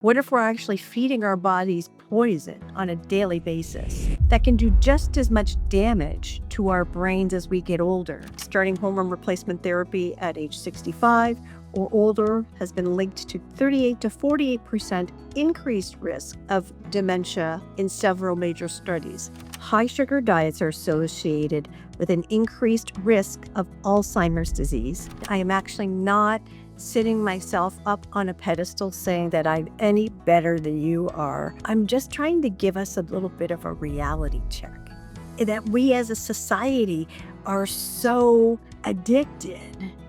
What if we're actually feeding our bodies poison on a daily basis that can do just as much damage to our brains as we get older? Starting hormone replacement therapy at age 65 or older has been linked to 38 to 48% increased risk of dementia in several major studies. High sugar diets are associated with an increased risk of Alzheimer's disease. I am actually not sitting myself up on a pedestal saying that I'm any better than you are. I'm just trying to give us a little bit of a reality check. That we as a society are so addicted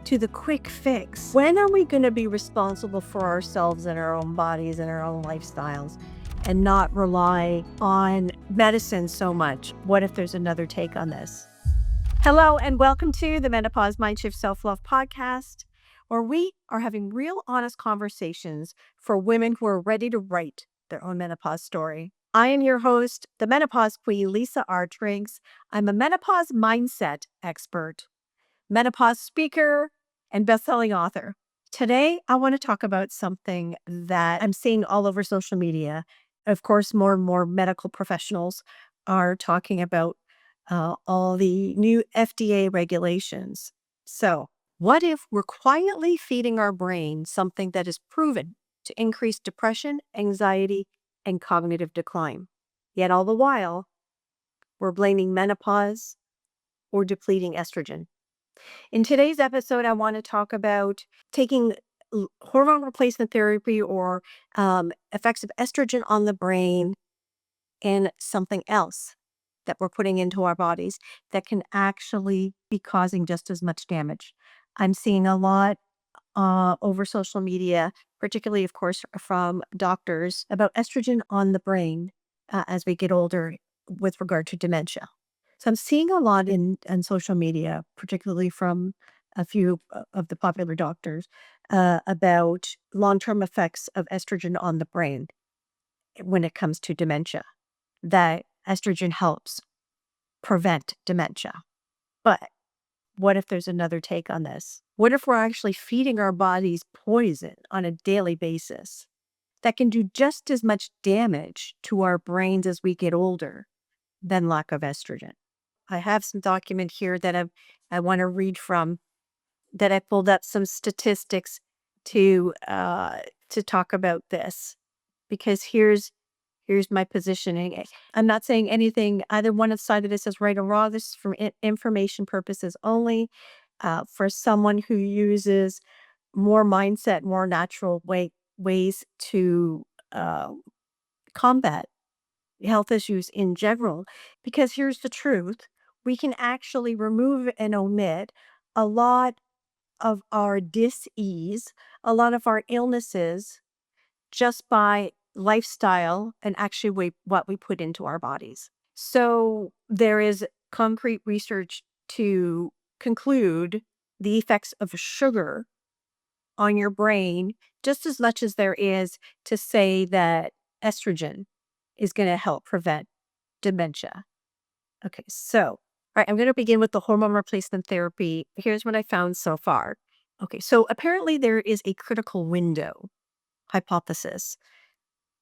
to the quick fix. When are we going to be responsible for ourselves and our own bodies and our own lifestyles and not rely on medicine so much? What if there's another take on this? Hello, and welcome to the Menopause Mind Shift Self-Love Podcast, where we are having real, honest conversations for women who are ready to write their own menopause story. I am your host, the menopause queen, Lisa R. Triggs. I'm a menopause mindset expert, menopause speaker, and best-selling author. Today, I want to talk about something that I'm seeing all over social media. Of course, more and more medical professionals are talking about all the new FDA regulations. So, what if we're quietly feeding our brain something that is proven to increase depression, anxiety, and cognitive decline? Yet all the while, we're blaming menopause or depleting estrogen. In today's episode, I want to talk about taking hormone replacement therapy or effects of estrogen on the brain and something else that we're putting into our bodies that can actually be causing just as much damage. I'm seeing a lot over social media, particularly, of course, from doctors about estrogen on the brain as we get older with regard to dementia. So I'm seeing a lot in social media, particularly from a few of the popular doctors, about long-term effects of estrogen on the brain when it comes to dementia, that estrogen helps prevent dementia. But what if there's another take on this? What if we're actually feeding our bodies poison on a daily basis that can do just as much damage to our brains as we get older than lack of estrogen? I have some document here that I want to read from, that I pulled up some statistics to talk about this, because here's my positioning. I'm not saying anything, either one side of this is right or wrong. This is for information purposes only. For someone who uses more mindset, more natural ways to combat health issues in general. Because here's the truth. We can actually remove and omit a lot of our dis-ease, a lot of our illnesses, just by lifestyle and actually what we put into our bodies. So there is concrete research to conclude the effects of sugar on your brain just as much as there is to say that estrogen is going to help prevent dementia. Okay, so, all right, I'm going to begin with the hormone replacement therapy. Here's what I found so far. Okay, so apparently there is a critical window hypothesis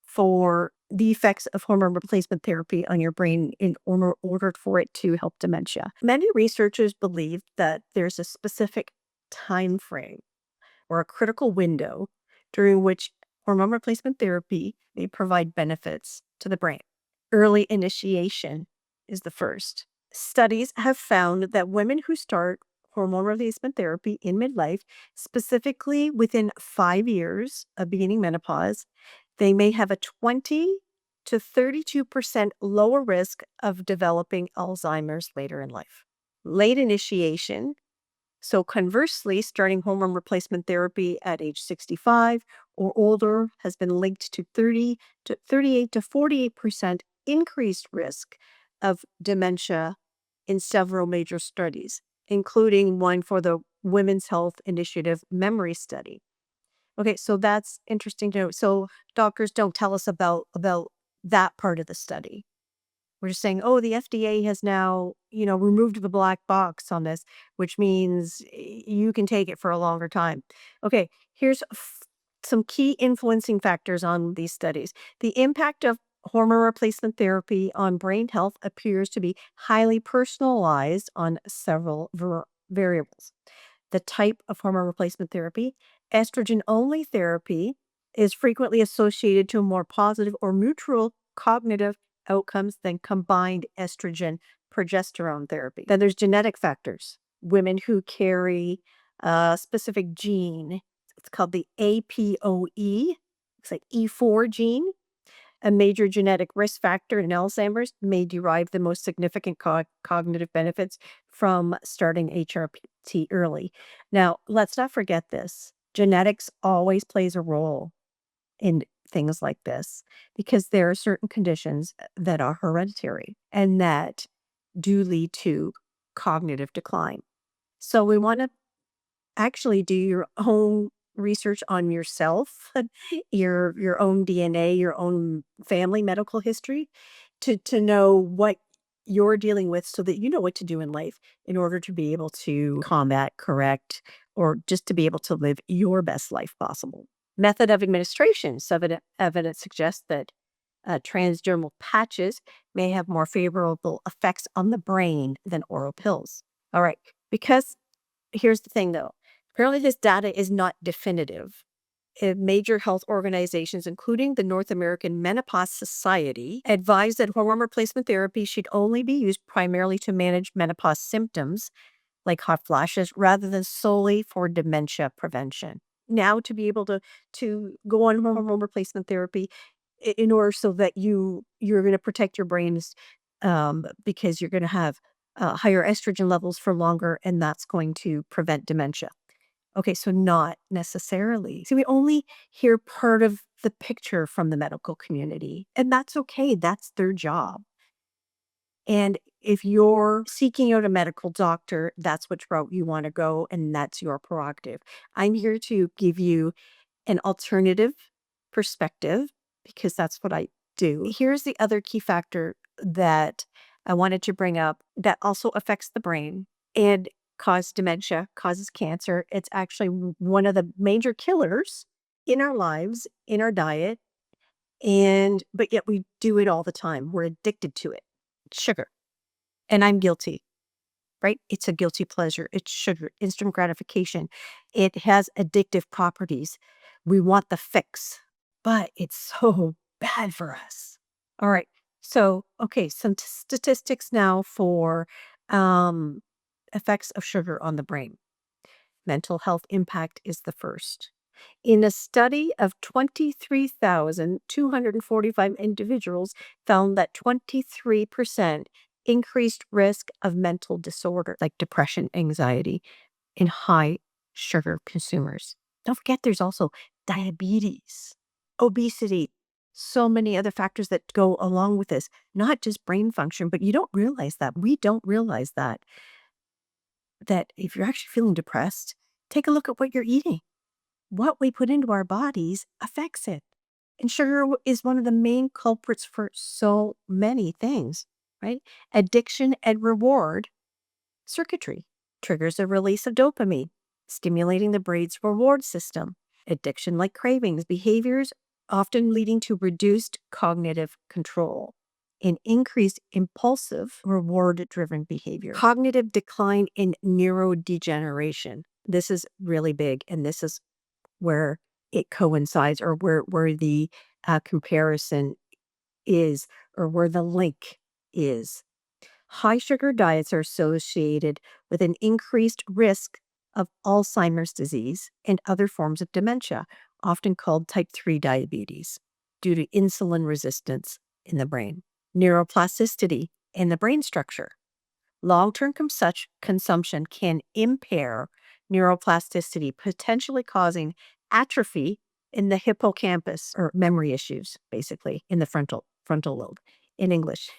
for the effects of hormone replacement therapy on your brain in order for it to help dementia. Many researchers believe that there's a specific time frame or a critical window during which hormone replacement therapy may provide benefits to the brain. Early initiation is the first. Studies have found that women who start hormone replacement therapy in midlife, specifically within 5 years of beginning menopause, they may have a 20 to 32% lower risk of developing Alzheimer's later in life. Late initiation, so conversely, starting hormone replacement therapy at age 65 or older has been linked to 38 to 48% increased risk of dementia in several major studies, including one for the Women's Health Initiative memory study. Okay, so that's interesting to know. So doctors don't tell us about that part of the study. We're just saying, oh, the FDA has now, removed the black box on this, which means you can take it for a longer time. Okay, here's some key influencing factors on these studies. The impact of hormone replacement therapy on brain health appears to be highly personalized on several variables. The type of hormone replacement therapy, estrogen only therapy, is frequently associated to more positive or neutral cognitive outcomes than combined estrogen progesterone therapy. Then there's genetic factors. Women who carry a specific gene, it's called the APOE, it's like E4 gene, a major genetic risk factor in Alzheimer's, may derive the most significant cognitive benefits from starting HRT early. Now, let's not forget this. Genetics always plays a role in things like this because there are certain conditions that are hereditary and that do lead to cognitive decline. So we want to actually do your own research on yourself, your own DNA, your own family medical history to know what you're dealing with so that you know what to do in life in order to be able to combat, correct, or just to be able to live your best life possible. Method of administration. Some evidence suggests that transdermal patches may have more favorable effects on the brain than oral pills. All right, because here's the thing though. Apparently, this data is not definitive. Major health organizations, including the North American Menopause Society, advise that hormone replacement therapy should only be used primarily to manage menopause symptoms like hot flashes rather than solely for dementia prevention. Now, to be able to go on hormone replacement therapy in order so that you're going to protect your brains because you're going to have higher estrogen levels for longer, and that's going to prevent dementia. Okay, so not necessarily. See, we only hear part of the picture from the medical community, and that's okay. That's their job. And if you're seeking out a medical doctor, that's which route you want to go, and that's your prerogative. I'm here to give you an alternative perspective because that's what I do. Here's the other key factor that I wanted to bring up that also affects the brain and causes dementia, causes cancer. It's actually one of the major killers in our lives, in our diet, but yet we do it all the time. We're addicted to it. Sugar. And I'm guilty, right? It's a guilty pleasure. It's sugar, instant gratification. It has addictive properties. We want the fix, but it's so bad for us. All right. So, okay, some statistics now for effects of sugar on the brain. Mental health impact is the first. In a study of 23,245 individuals, found that 23% increased risk of mental disorder like depression, anxiety in high sugar consumers. Don't forget there's also diabetes, obesity, so many other factors that go along with this, not just brain function, but you don't realize that. We don't realize that if you're actually feeling depressed, take a look at what you're eating. What we put into our bodies affects it. And sugar is one of the main culprits for so many things, right? Addiction and reward circuitry triggers the release of dopamine, stimulating the brain's reward system. Addiction like cravings, behaviors often leading to reduced cognitive control and increased impulsive reward-driven behavior. Cognitive decline in neurodegeneration. This is really big, and this is where it coincides or where the comparison is or where the link is. High sugar diets are associated with an increased risk of Alzheimer's disease and other forms of dementia, often called type 3 diabetes, due to insulin resistance in the brain. Neuroplasticity in the brain structure. Long-term consumption can impair neuroplasticity, potentially causing atrophy in the hippocampus or memory issues, basically, in the frontal lobe in English.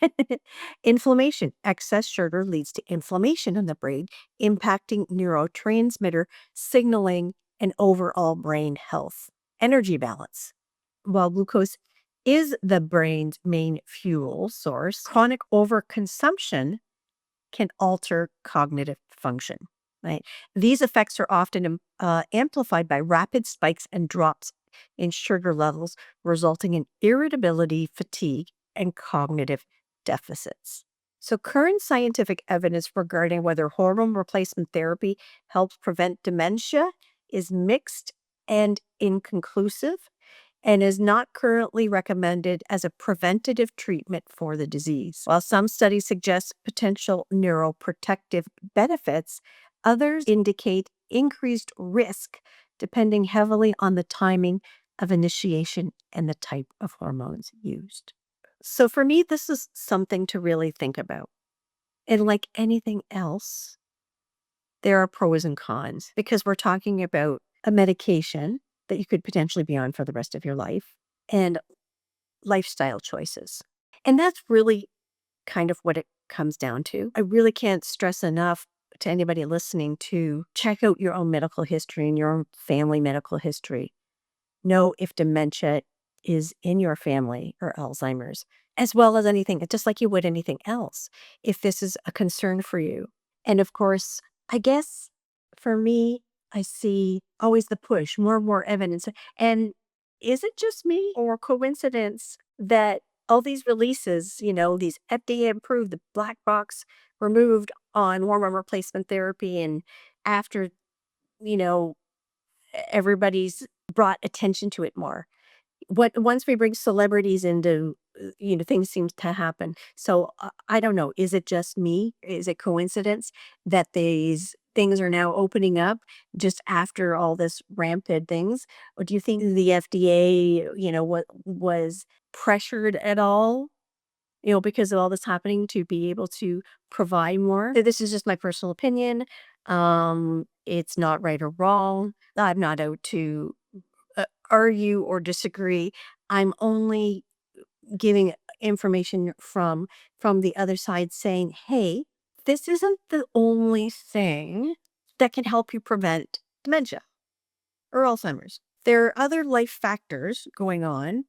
Inflammation. Excess sugar leads to inflammation in the brain, impacting neurotransmitter signaling and overall brain health. Energy balance. While glucose is the brain's main fuel source, chronic overconsumption can alter cognitive function, right? These effects are often amplified by rapid spikes and drops in sugar levels, resulting in irritability, fatigue, and cognitive deficits. So, current scientific evidence regarding whether hormone replacement therapy helps prevent dementia is mixed and inconclusive and is not currently recommended as a preventative treatment for the disease. While some studies suggest potential neuroprotective benefits, others indicate increased risk depending heavily on the timing of initiation and the type of hormones used. So for me, this is something to really think about. And like anything else, there are pros and cons because we're talking about a medication that you could potentially be on for the rest of your life and lifestyle choices. And that's really kind of what it comes down to. I really can't stress enough to anybody listening to check out your own medical history and your own family medical history. Know if dementia is in your family or Alzheimer's, as well as anything, just like you would anything else, if this is a concern for you. And of course, I guess for me, I see always the push, more and more evidence. And is it just me or coincidence that all these releases, these FDA approved, the black box removed on hormone replacement therapy, and after, you know, everybody's brought attention to it more. Once we bring celebrities into, things seems to happen. So I don't know. Is it just me? Is it coincidence that these things are now opening up just after all this rampant things? Or do you think the FDA, what was pressured at all? Because of all this happening to be able to provide more. This is just my personal opinion. It's not right or wrong. I'm not out to argue or disagree. I'm only giving information from the other side saying, hey, this isn't the only thing that can help you prevent dementia or Alzheimer's. There are other life factors going on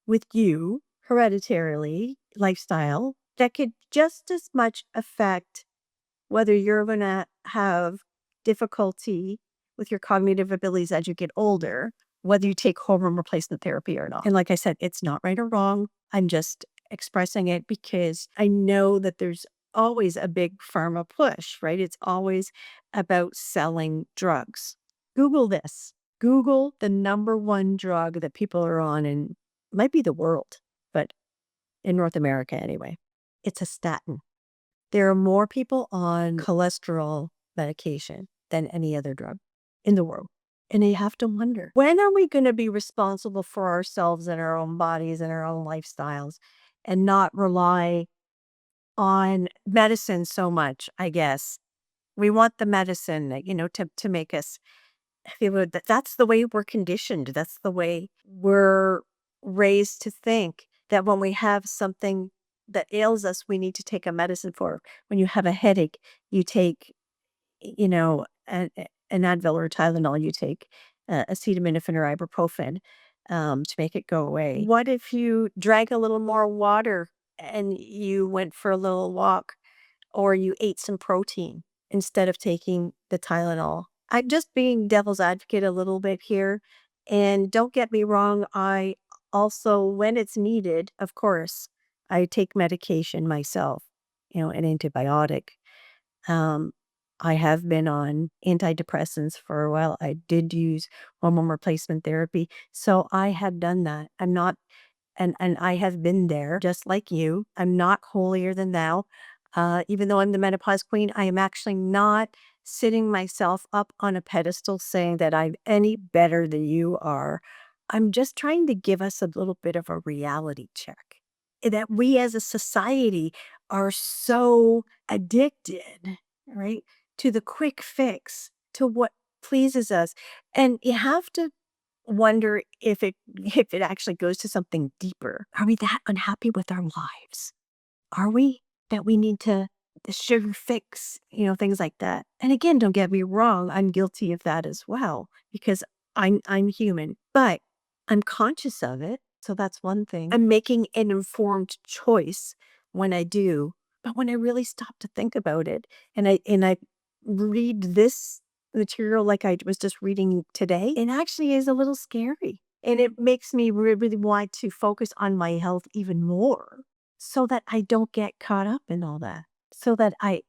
with you hereditarily, lifestyle, that could just as much affect whether you're going to have difficulty with your cognitive abilities as you get older, whether you take hormone replacement therapy or not. And like I said, it's not right or wrong. I'm just expressing it because I know that there's always a big pharma push, right? It's always about selling drugs. Google this. Google the number one drug that people are on, and might be the world, but in North America anyway. It's a statin. There are more people on cholesterol medication than any other drug in the world. And you have to wonder, when are we going to be responsible for ourselves and our own bodies and our own lifestyles and not rely on medicine so much, I guess? We want the medicine, to make us feel good. That's the way we're conditioned. That's the way we're raised to think that when we have something that ails us, we need to take a medicine for. When you have a headache, you take, an Advil or Tylenol, you take acetaminophen or ibuprofen to make it go away. What if you drank a little more water and you went for a little walk, or you ate some protein instead of taking the Tylenol? I'm just being devil's advocate a little bit here. And don't get me wrong, I also, when it's needed, of course, I take medication myself, an antibiotic. Um, I have been on antidepressants for a while. I did use hormone replacement therapy. So I have done that. I'm not, and I have been there just like you. I'm not holier than thou. Even though I'm the menopause queen, I am actually not sitting myself up on a pedestal saying that I'm any better than you are. I'm just trying to give us a little bit of a reality check that we as a society are so addicted, right, to the quick fix, to what pleases us. And you have to wonder if it actually goes to something deeper. Are we that unhappy with our lives? Are we, that we need to the sugar fix, things like that? And again, don't get me wrong, I'm guilty of that as well because I'm human, but I'm conscious of it. So that's one thing. I'm making an informed choice when I do, but when I really stop to think about it and I read this material like I was just reading today, it actually is a little scary. And it makes me really want to focus on my health even more so that I don't get caught up in all that, so that I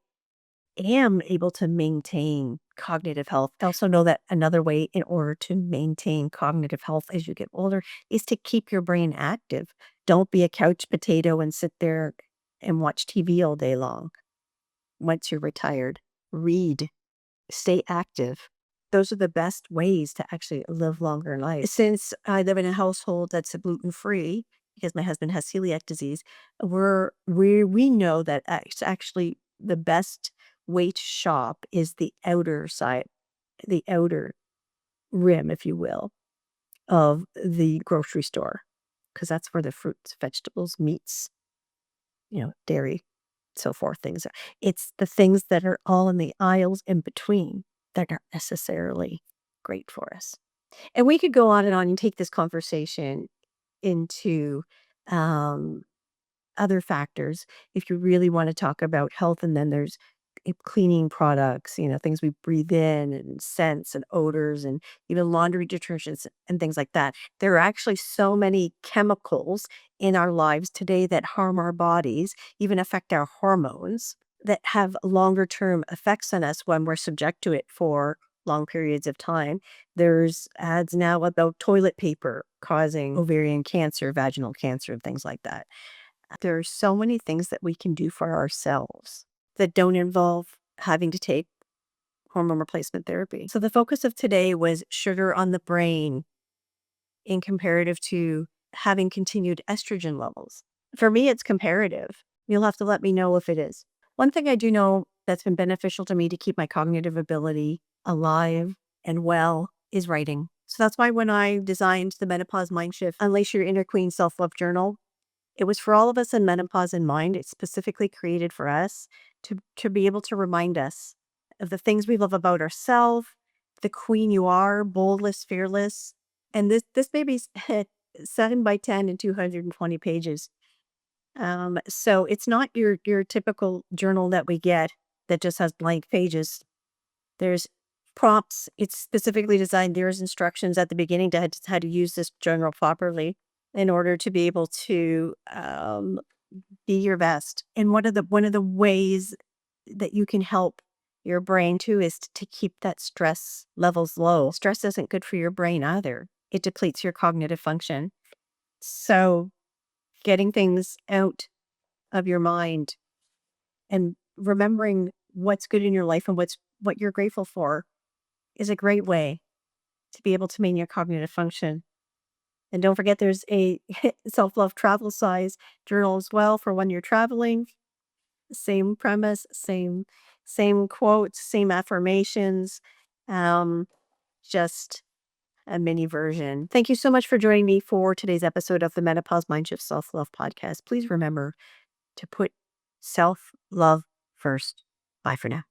am able to maintain cognitive health. I also know that another way in order to maintain cognitive health as you get older is to keep your brain active. Don't be a couch potato and sit there and watch TV all day long. Once you're retired, read, stay active. Those are the best ways to actually live longer in life. Since I live in a household that's gluten free, because my husband has celiac disease, we know that it's actually the best way to shop is the outer side, the outer rim, if you will, of the grocery store, because that's where the fruits, vegetables, meats, dairy, so forth things are. It's the things that are all in the aisles in between that aren't necessarily great for us. And we could go on and take this conversation into um, other factors if you really want to talk about health. And then there's cleaning products, things we breathe in and scents and odors and even laundry detergents and things like that. There are actually so many chemicals in our lives today that harm our bodies, even affect our hormones, that have longer term effects on us when we're subject to it for long periods of time. There's ads now about toilet paper causing ovarian cancer, vaginal cancer, and things like that. There are so many things that we can do for ourselves that don't involve having to take hormone replacement therapy. So the focus of today was sugar on the brain in comparative to having continued estrogen levels. For me, it's comparative. You'll have to let me know if it is. One thing I do know that's been beneficial to me to keep my cognitive ability alive and well is writing. So that's why when I designed the Menopause Mind Shift Unleash Your Inner Queen Self-Love Journal, it was for all of us in menopause in mind. It's specifically created for us to be able to remind us of the things we love about ourselves, the queen you are, boldless, fearless. And this baby's 7 by 10 and 220 pages. So it's not your typical journal that we get that just has blank pages. There's prompts. It's specifically designed. There's instructions at the beginning to how to use this journal properly in order to be able to be your best. And one of the ways that you can help your brain too is to keep that stress levels low. Stress isn't good for your brain either. It depletes your cognitive function. So getting things out of your mind and remembering what's good in your life and what you're grateful for is a great way to be able to maintain your cognitive function. And don't forget there's a self-love travel size journal as well for when you're traveling. Same premise, same quotes, same affirmations, um, just a mini version. Thank you so much for joining me for today's episode of the Menopause Mind Shift Self-Love Podcast. Please remember to put self-love first. Bye for now.